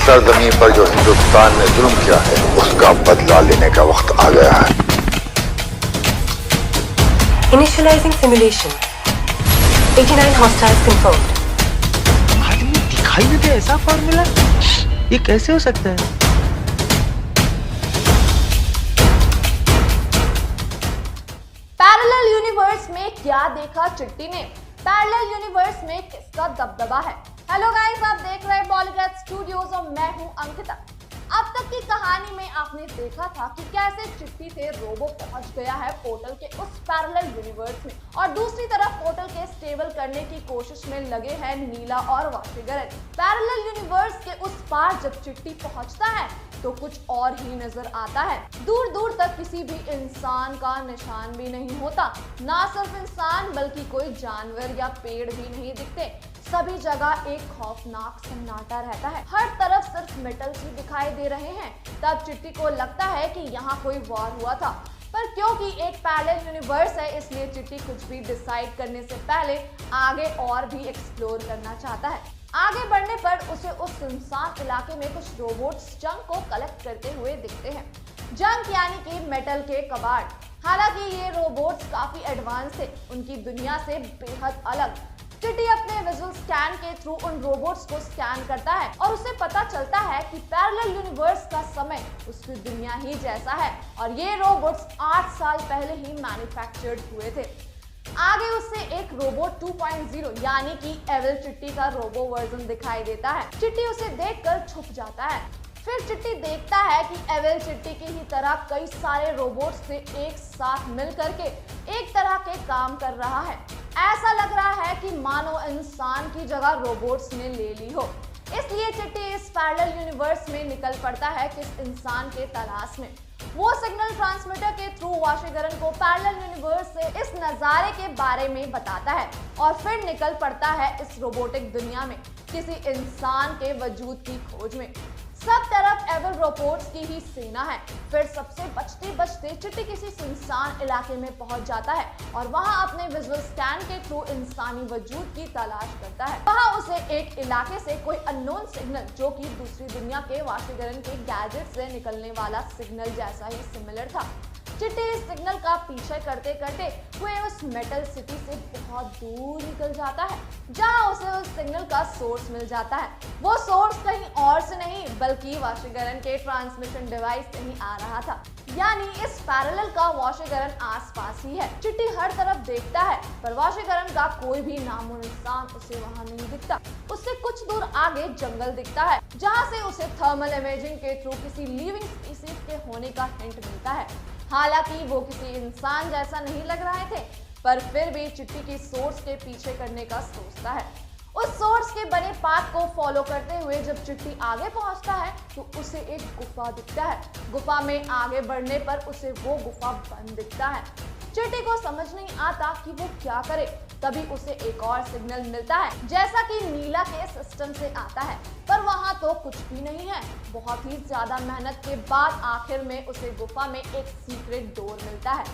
सरजमी पर जो हिंदुस्तान ने जुल्म किया है उसका बदला लेने का वक्त आ गया है। Initializing simulation. 89 hostiles confirmed. आदमी दिखाई नहीं दे ऐसा फॉर्मूला, ये कैसे हो सकता है? पैरेलल यूनिवर्स में क्या देखा चिट्टी ने? पैरेलल यूनिवर्स में किसका दबदबा है? हेलो गाइस, आप देख रहे हैं पॉलीग्राफ स्टूडियोज और मैं हूं अंकिता। अब तक की कहानी में आपने देखा था कि कैसे चिट्टी से रोबो पहुंच गया है पोर्टल के उस पैरेलल यूनिवर्स में, और दूसरी तरफ पोर्टल के स्टेबल करने की कोशिश में लगे हैं नीला और वाशीगरन। पैरेलल यूनिवर्स के उस पार जब चिट्टी पहुंचता है तो कुछ और ही नजर आता है। दूर दूर तक किसी भी इंसान का निशान भी नहीं होता, ना सिर्फ इंसान बल्कि कोई जानवर या पेड़ भी नहीं दिखते। सभी जगह एक खौफनाक सन्नाटा रहता है, हर तरफ सिर्फ मेटल्स ही दिखाई दे रहे हैं। तब चिट्टी को लगता है कि यहाँ कोई वॉर हुआ था, पर क्योंकि एक पैरेलल यूनिवर्स है इसलिए चिट्टी कुछ भी डिसाइड करने से पहले आगे और भी एक्सप्लोर करना चाहता है। आगे बढ़ने पर उसे उस सुनसान इलाके में कुछ रोबोट्स जंक को कलेक्ट करते हुए दिखते हैं। जंक यानी कि मेटल के कबाड़। हालांकि ये रोबोट्स काफी एडवांस थे, उनकी दुनिया से बेहद अलग। चिट्टी अपने विजुअल स्कैन के थ्रू उन रोबोट्स को स्कैन करता है और उसे पता चलता है कि पैरेलल यूनिवर्स का समय उसकी दुनिया ही जैसा है और ये रोबोट्स 8 साल पहले ही मैन्युफैक्चर्ड हुए थे। आगे उसे एक रोबोट 2.0 यानी कि एविल चिट्टी का रोबो वर्जन दिखाई देता है। चिट्टी उसे देखकर छुप जाता है। फिर चिट्टी देखता है कि एविल चिट्टी की ही तरह कई सारे रोबोट्स से एक साथ मिल करके एक तरह के काम कर रहा है। ऐसा लग रहा है कि मानो इंसान की जगह रोबोट्स ने ले ली हो। इसलिए चिट्टी इस पैरेलल यूनिवर्स में निकल पड़ता है किस इंसान के तलाश में। वो सिग्नल ट्रांसमीटर के थ्रू वाशीगरन को पैरेलल यूनिवर्स से इस नजारे के बारे में बताता है और फिर निकल पड़ता है इस रोबोटिक दुनिया में किसी इंसान के वजूद की खोज में। सब तरफ एविल रोबोट्स की ही सेना है। फिर सबसे बचते बचते चिट्टी किसी सुनसान इलाके में पहुंच जाता है और वहां अपने विजुअल स्कैन के थ्रू इंसानी वजूद की तलाश करता है। वहां उसे एक इलाके से कोई अननोन सिग्नल, जो कि दूसरी दुनिया के वाशीगरन के गैजेट से निकलने वाला सिग्नल जैसा ही सिमिलर था। चिट्टी इस सिग्नल का पीछे करते करते हुए उस मेटल सिटी से बहुत दूर निकल जाता है, जहां उसे उस सिग्नल का सोर्स मिल जाता है। वो सोर्स कहीं और से नहीं बल्कि वाशीगरन के ट्रांसमिशन डिवाइस से ही आ रहा था, यानी इस पैरेलल का वाशीगरन आसपास ही है। चिट्टी हर तरफ देखता है पर वाशीगरन का कोई भी नामो निशान उसे वहां नहीं दिखता। उससे कुछ दूर आगे जंगल दिखता है, जहां से उसे थर्मल इमेजिंग के थ्रू किसी लिविंग स्पीसीज के होने का हिंट मिलता है। हालांकि वो किसी इंसान जैसा नहीं लग रहे थे, पर फिर भी चिट्टी की सोर्स के पीछे करने का सोचता है। उस सोर्स के बने पाथ को फॉलो करते हुए जब चिट्टी आगे पहुंचता है तो उसे एक गुफा दिखता है। गुफा में आगे बढ़ने पर उसे वो गुफा बंद दिखता है। चिट्टी को समझ नहीं आता कि वो क्या करे। तभी उसे एक और सिग्नल मिलता है, जैसा कि नीला के सिस्टम से आता है, पर वहां तो कुछ भी नहीं है। बहुत ही ज्यादा मेहनत के बाद आखिर में उसे गुफा में एक सीक्रेट डोर मिलता है।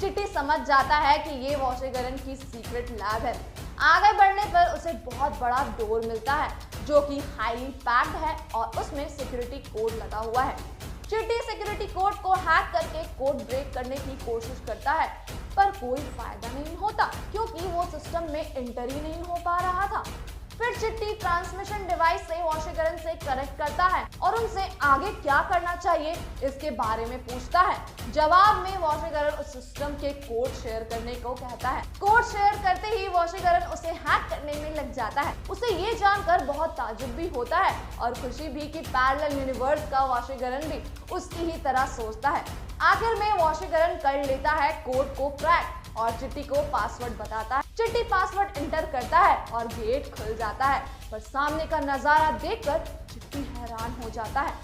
चिट्टी समझ जाता है कि ये वाशीगरन की सीक्रेट लैब है। आगे बढ़ने पर उसे बहुत बड़ा डोर मिलता है, जो कि हाईली पैक्ड है और उसमें सिक्योरिटी कोड लगा हुआ है। चिट्टी सिक्योरिटी कोड को हैक करके कोड ब्रेक करने की कोशिश करता है, पर कोई फायदा नहीं होता क्योंकि वो सिस्टम में एंटर ही नहीं हो पा रहा था। फिर चिट्टी ट्रांसमिशन डिवाइस से वाशीगरन से कनेक्ट करता है और उनसे आगे क्या करना चाहिए इसके बारे में पूछता है। जवाब में वाशीगरन उस सिस्टम के कोड शेयर करने को कहता है। कोड शेयर करते ही वाशीगरन उसे हैक करने में लग जाता है। उसे ये जानकर बहुत ताज्जुब भी होता है और खुशी भी कि पैरेलल यूनिवर्स का वाशीगरन भी उसकी ही तरह सोचता है। आखिर में वाशीगरन कर लेता है कोड को क्रैक और चिट्टी को पासवर्ड बताता है। चिट्टी पासवर्ड एंटर करता है और गेट खुल जाता है, पर सामने का नजारा देखकर चिट्टी हैरान हो जाता है।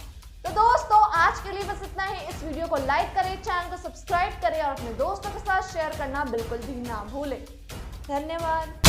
तो दोस्तों, आज के लिए बस इतना ही। इस वीडियो को लाइक करें, चैनल को सब्सक्राइब करें और अपने दोस्तों के साथ शेयर करना बिल्कुल भी ना भूलें। धन्यवाद।